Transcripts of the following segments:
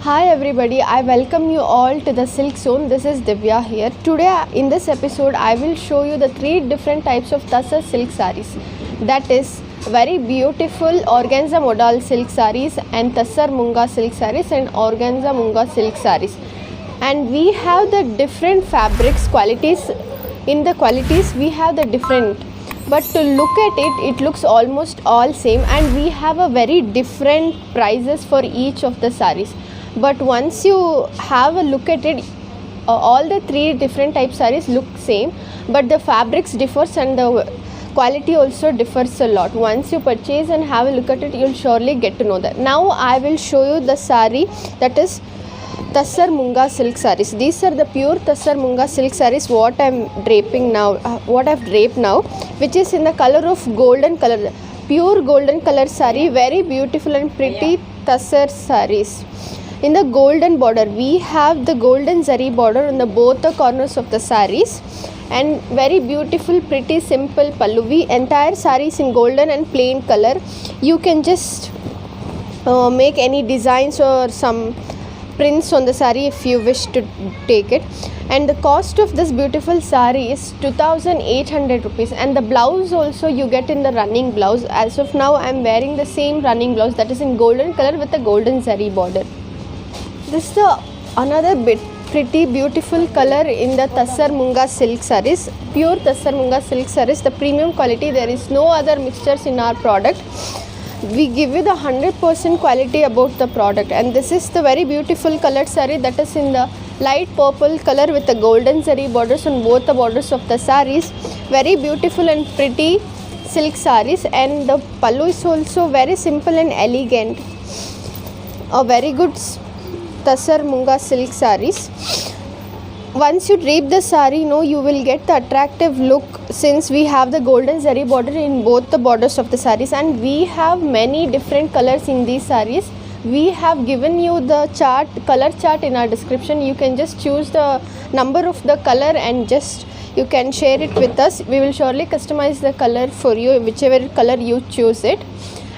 Hi everybody, I welcome you all to the Silk Zone. This is Divya here. Today in this episode I will show you the three different types of Tassar silk sarees. That is very beautiful organza modal silk sarees and Tassar Munga silk sarees and organza Munga silk sarees. And we have the different fabrics qualities. In the qualities we have the different, but to look at it looks almost all same, and we have a very different prices for each of the sarees. But once you have a look at it, all the three different type sarees look same, but the fabrics differs and the quality also differs a lot. Once you purchase and have a look at it, you'll surely get to know that. Now I will show you the saree, that is Tassar Munga silk sarees. These are the pure Tassar Munga silk sarees what I'm draping now, what I've draped now, which is in the color of golden color, pure golden color saree, very beautiful and pretty Tassar sarees. In the golden border, we have the golden zari border on the both the corners of the sarees, and very beautiful, pretty, simple pallu. We entire sarees in golden and plain color. You can just make any designs or some prints on the saree if you wish to take it. And the cost of this beautiful saree is 2800 rupees, and the blouse also you get in the running blouse. As of now I am wearing the same running blouse, that is in golden color with a golden zari border. This is the another bit pretty beautiful color in the Tassar Munga silk sarees, pure Tassar Munga silk sarees, the premium quality. There is no other mixtures in our product. We give you the 100% quality about the product. And this is the very beautiful colored saree, that is in the light purple color with the golden zari borders on both the borders of the sarees. Very beautiful and pretty silk sarees, and the pallu is also very simple and elegant. A very good Tassar Munga silk sarees. Once you drape the saree, you will get the attractive look, since we have the golden zari border in both the borders of the sarees, and we have many different colors in these sarees. We have given you the chart, color chart in our description. You can just choose the number of the color and just you can share it with us. We will surely customize the color for you, whichever color you choose it.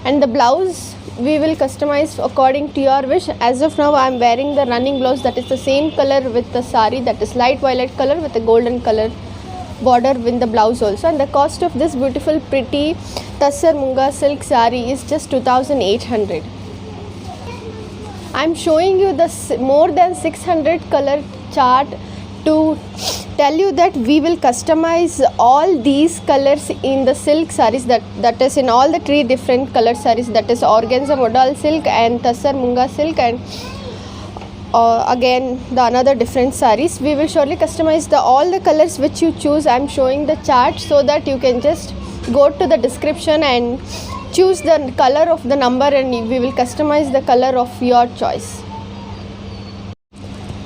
And the blouse we will customize according to your wish. As of now I am wearing the running blouse, that is the same color with the saree, that is light violet color with a golden color border with the blouse also. And the cost of this beautiful pretty Tassar Munga silk saree is just 2800. I am showing you the more than 600 color chart to tell you that we will customize all these colors in the silk sarees, that is in all the three different color sarees, that is organza modal silk and Tassar Munga silk, and again the another different sarees. We will surely customize all the colors which you choose. I am showing the chart so that you can just go to the description and choose the color of the number, and we will customize the color of your choice.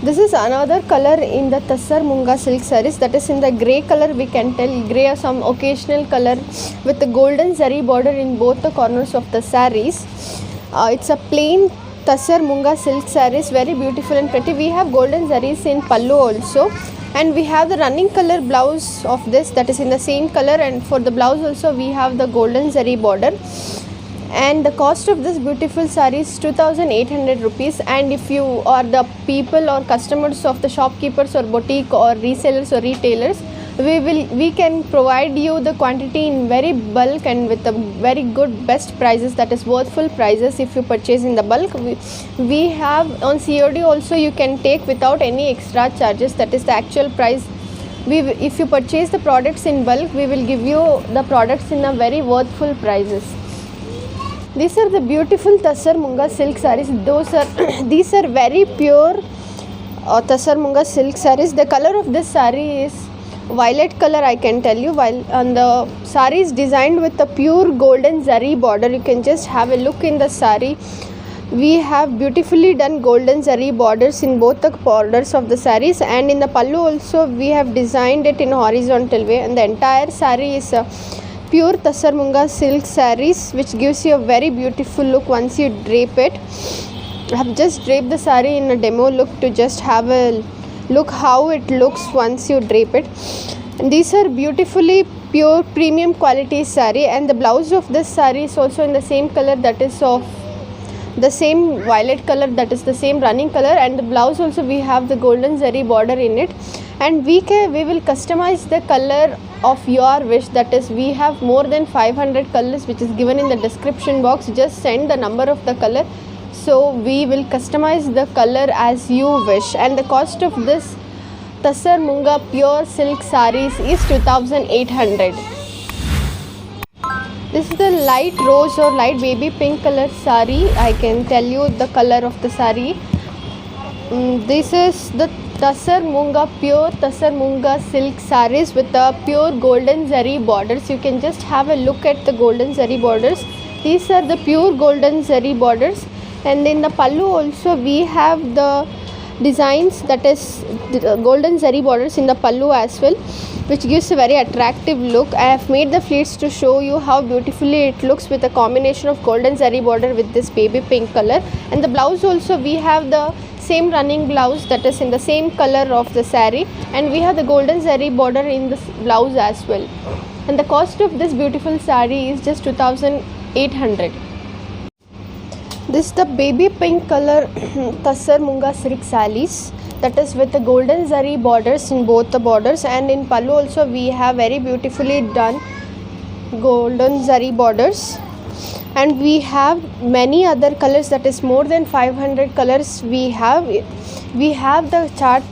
This is another color in the Tassar Munga silk sarees, that is in the grey color. We can tell grey or some occasional color with the golden zari border in both the corners of the sarees. It's a plain Tassar Munga silk sarees, very beautiful and pretty. We have golden zaris in pallu also, and we have the running color blouse of this, that is in the same color, and for the blouse also we have the golden zari border. And the cost of this beautiful saree is 2800 rupees. And if you are the people or customers of the shopkeepers or boutique or resellers or retailers, we can provide you the quantity in very bulk and with a very good best prices, that is worthful prices. If you purchase in the bulk, we have on COD also you can take without any extra charges, that is the actual price. If you purchase the products in bulk, we will give you the products in a very worthful prices. These are the beautiful Tassar Munga silk sarees. These are very pure Tassar Munga silk sarees. The color of this saree is violet color, I can tell you, while on the saree is designed with a pure golden zari border. You can just have a look in the saree. We have beautifully done golden zari borders in both the borders of the sarees, and in the pallu also we have designed it in horizontal way, and the entire saree is pure Tassar Munga silk sarees, which gives you a very beautiful look once you drape it. I have just draped the saree in a demo look to just have a look how it looks once you drape it. And these are beautifully pure premium quality saree, and the blouse of this saree is also in the same color, that is of the same violet color, that is the same running color, and the blouse also we have the golden zari border in it. And we will customize the color of your wish, that is we have more than 500 colors which is given in the description box. Just send the number of the color, so we will customize the color as you wish. And the cost of this Tassar Munga pure silk sarees is 2800. This is the light rose or light baby pink color saree. I can tell you the color of the saree. This is the Tassar Munga pure Tassar Munga silk sarees with the pure golden zari borders. You can just have a look at the golden zari borders. These are the pure golden zari borders, and in the pallu also we have the designs, that is the golden zari borders in the pallu as well, which gives a very attractive look. I have made the pleats to show you how beautifully it looks with a combination of golden zari border with this baby pink color. And the blouse also we have the same running blouse, that is in the same color of the saree, and we have the golden zari border in the blouse as well. And the cost of this beautiful saree is just 2800. This is the baby pink color Tassar Munga silk sarees, that is with the golden zari borders in both the borders, and in pallu also we have very beautifully done golden zari borders. And we have many other colors, that is more than 500 colors we have the chart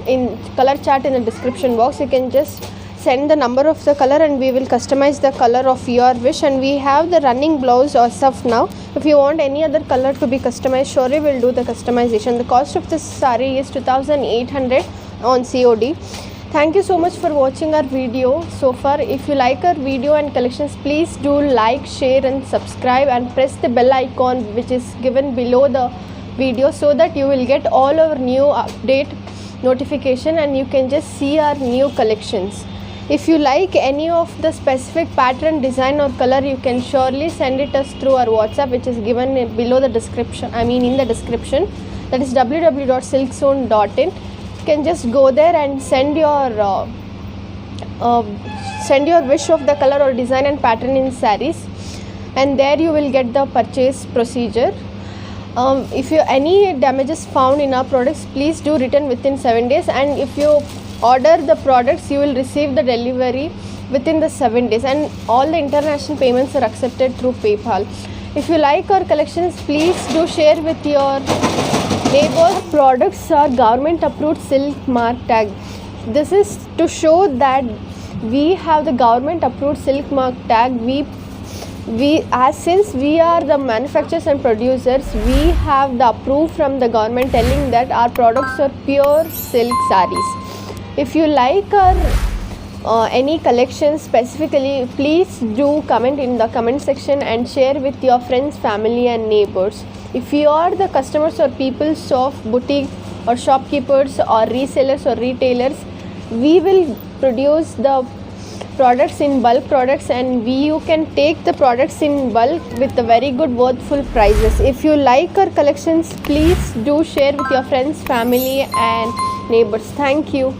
in color chart in the description box. You can just send the number of the color and we will customize the color of your wish. And we have the running blouse as of now. If you want any other color to be customized, surely we'll do the customization. The cost of this saree is 2800 on COD. Thank you so much for watching our video so far. If you like our video and collections, please do like, share and subscribe, and press the bell icon which is given below the video, so that you will get all our new update notification and you can just see our new collections. If you like any of the specific pattern, design or color, you can surely send it us through our WhatsApp, which is given below the description, in the description, that is www.silkzone.in. You can just go there and send your wish of the color or design and pattern in sarees, and there you will get the purchase procedure. If you any damages found in our products, please do return within 7 days, and if you order the products, you will receive the delivery within the 7 days, and all the international payments are accepted through PayPal. If you like our collections, please do share with your neighbors. Products are government approved silk mark tag. This is to show that we have the government approved silk mark tag. Since we are the manufacturers and producers, we have the approve from the government telling that our products are pure silk sarees. If you like our any collection specifically, please do comment in the comment section and share with your friends, family and neighbors. If you are the customers or people of boutique or shopkeepers or resellers or retailers, we will produce the products in bulk products, and you can take the products in bulk with the very good worthful prices. If you like our collections, please do share with your friends, family and neighbors. Thank you.